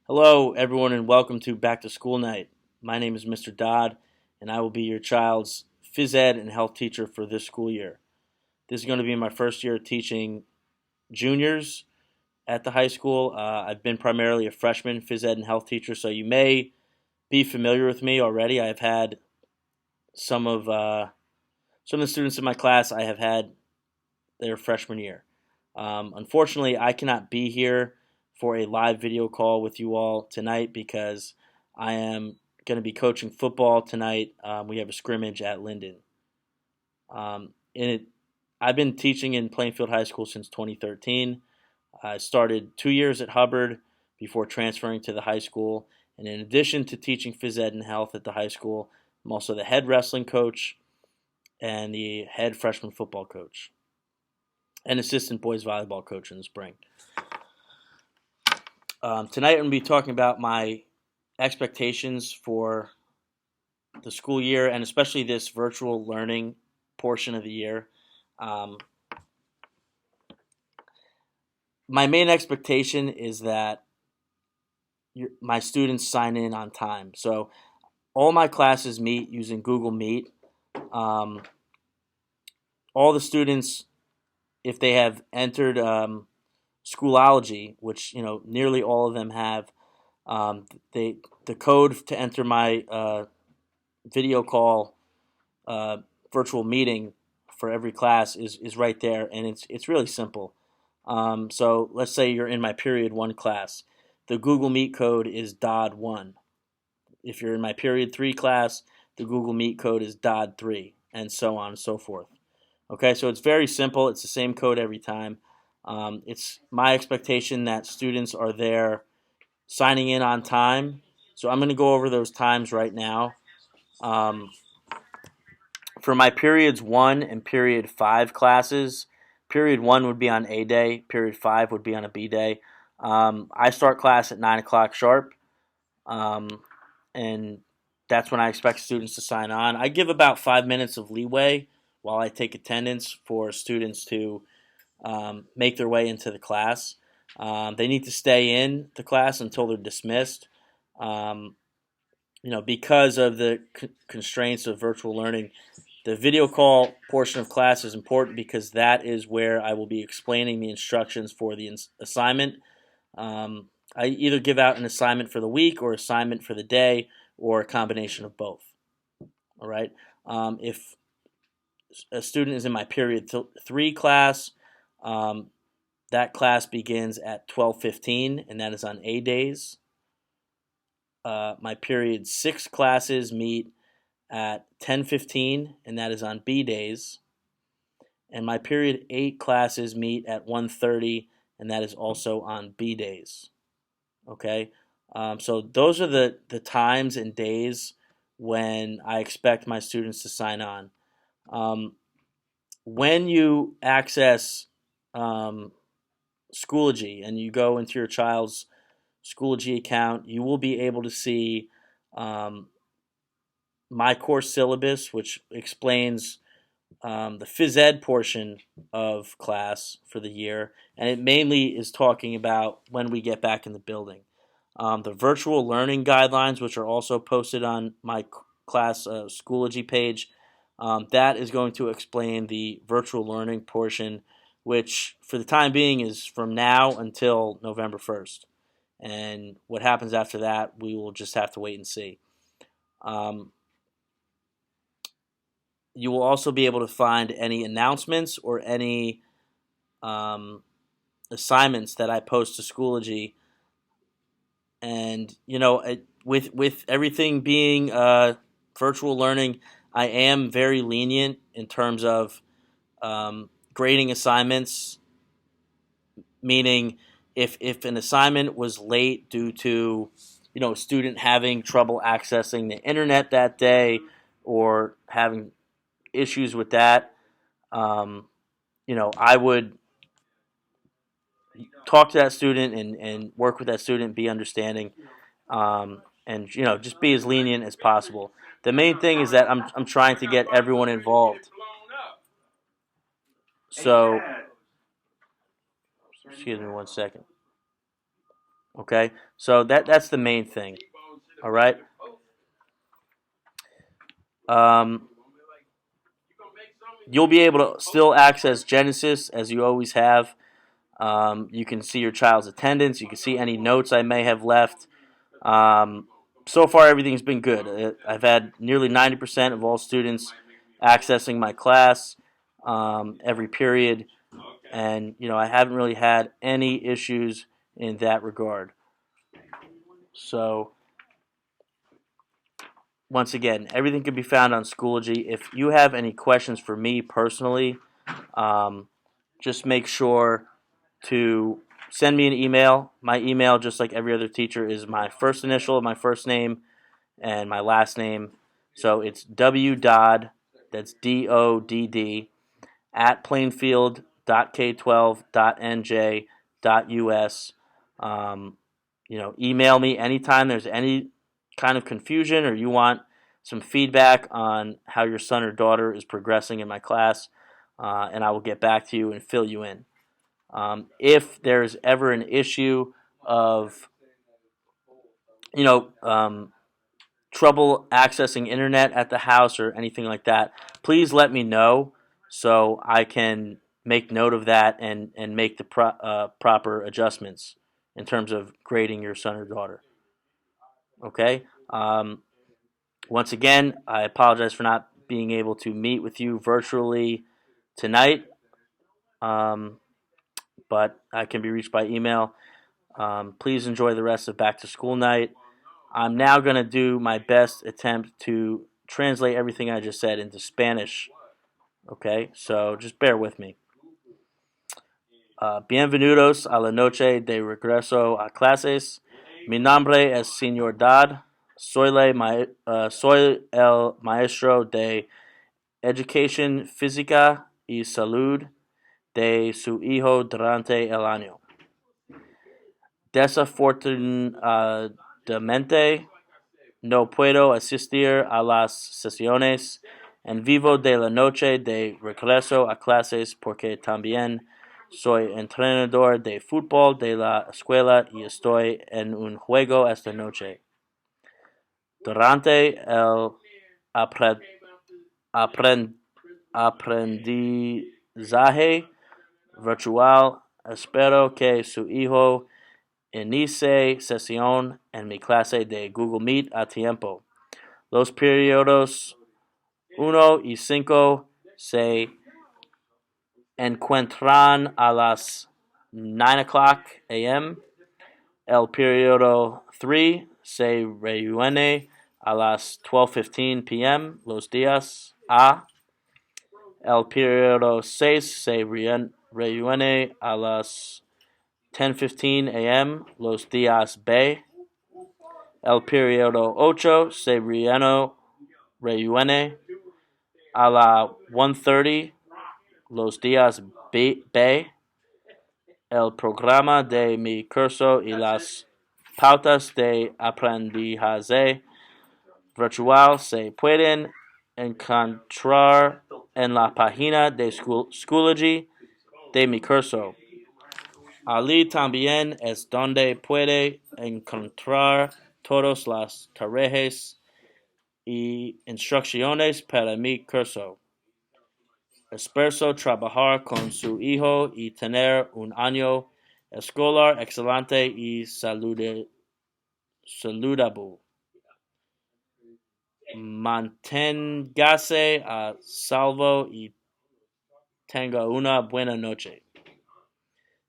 Hello, everyone, and welcome to Back to School Night. My name is Mr. Dodd, and I will be your child's phys ed and health teacher for this school year. This is going to be my first year teaching juniors at the high school. I've been primarily a freshman phys ed and health teacher, so you may be familiar with me already. I've had some of the students in my class I have had their freshman year. Unfortunately, I cannot be here for a live video call with you all tonight because I am going to be coaching football tonight. We have a scrimmage at Linden. In it, I've been teaching in Plainfield High School since 2013. I started 2 years at Hubbard before transferring to the high school. And in addition to teaching phys ed and health at the high school, I'm also the head wrestling coach and the head freshman football coach and assistant boys volleyball coach in the spring. Tonight I'm going to be talking about my expectations for the school year and especially this virtual learning portion of the year. My main expectation is that my students sign in on time. So all my classes meet using Google Meet. All the students, if they have entered Schoolology, which nearly all of them have, the code to enter my video call virtual meeting for every class is right there, and it's really simple. So let's say you're in my period 1 class. The Google Meet code is Dodd 1. If you're in my period 3 class, the Google Meet code is Dodd 3, and so on and so forth. Okay, so it's very simple. It's the same code every time. It's my expectation that students are there signing in on time. So I'm going to go over those times right now. For my periods 1 and period 5 classes, period 1 would be on A day, period 5 would be on a B day. I start class at 9 o'clock sharp, and that's when I expect students to sign on. I give about 5 minutes of leeway while I take attendance for students to make their way into the class. They need to stay in the class until they're dismissed. Because of the constraints of virtual learning, the video call portion of class is important because that is where I will be explaining the instructions for the assignment. I either give out an assignment for the week or assignment for the day or a combination of both. All right. If a student is in my period 3 class, that class begins at 12:15, and that is on A days. My period 6 classes meet at 10:15, and that is on B days. And my period 8 classes meet at 1:30, and that is also on B days. Okay, so those are the times and days when I expect my students to sign on. When you access Schoology and you go into your child's Schoology account, you will be able to see my course syllabus, which explains the phys ed portion of class for the year, and it mainly is talking about when we get back in the building. The virtual learning guidelines, which are also posted on my class Schoology page, that is going to explain the virtual learning portion, which for the time being is from now until November 1st. And what happens after that, we will just have to wait and see. You will also be able to find any announcements or any assignments that I post to Schoology. And with everything being virtual learning, I am very lenient in terms of grading assignments. Meaning, if an assignment was late due to a student having trouble accessing the internet that day or having issues with that, I would talk to that student and work with that student, be understanding, and just be as lenient as possible. The main thing is that I'm trying to get everyone involved. So, excuse me 1 second. Okay, so that's the main thing. All right. Um, you'll be able to still access Genesis as you always have. You can see your child's attendance. You can see any notes I may have left. Um, so far, everything's been good. I've had nearly 90% of all students accessing my class every period, and I haven't really had any issues in that regard. So once again, everything can be found on Schoology. If you have any questions for me personally, um, just make sure to send me an email. My email, just like every other teacher, is my first initial of my first name and my last name. So it's wdodd, that's DODD, at plainfield.k12.nj.us. Email me anytime there's any kind of confusion or you want some feedback on how your son or daughter is progressing in my class, and I will get back to you and fill you in. If there's ever an issue of, you know, trouble accessing internet at the house or anything like that, please let me know so I can make note of that and make the proper adjustments in terms of grading your son or daughter. Okay? Once again, I apologize for not being able to meet with you virtually tonight, um, but I can be reached by email. Please enjoy the rest of back to school night. I'm now going to do my best attempt to translate everything I just said into Spanish. Okay, so just bear with me. Bienvenidos a la noche de regreso a clases. Mi nombre es Señor Dodd. Soy el maestro de educación física y salud de su hijo durante el año. Desafortunadamente, no puedo asistir a las sesiones en vivo de la noche de regreso a clases porque también soy entrenador de fútbol de la escuela y estoy en un juego esta noche. Durante el apre- apren- aprendizaje virtual, espero que su hijo inicie sesión en mi clase de Google Meet a tiempo. Los periodos 1 y 5 se encuentran a las 9 o'clock a.m. El periodo 3 se reúne a las 12:15 p.m. los días A. El periodo 6 se reúne a las 10:15 a.m. los días B. El periodo 8 se reúne a la 1:30 los días B. El programa de mi curso y las pautas de aprendizaje virtual se pueden encontrar en la página de Schoology de mi curso. Allí también es donde puede encontrar todas las tareas y instrucciones para mi curso. Espero trabajar con su hijo y tener un año escolar excelente y saludable. Manténgase a salvo y tenga una buena noche.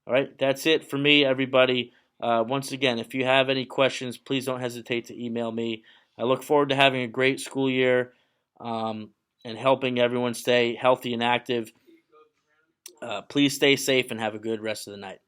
All right, that's it for me, everybody. Once again, if you have any questions, please don't hesitate to email me. I look forward to having a great school year and helping everyone stay healthy and active. Please stay safe and have a good rest of the night.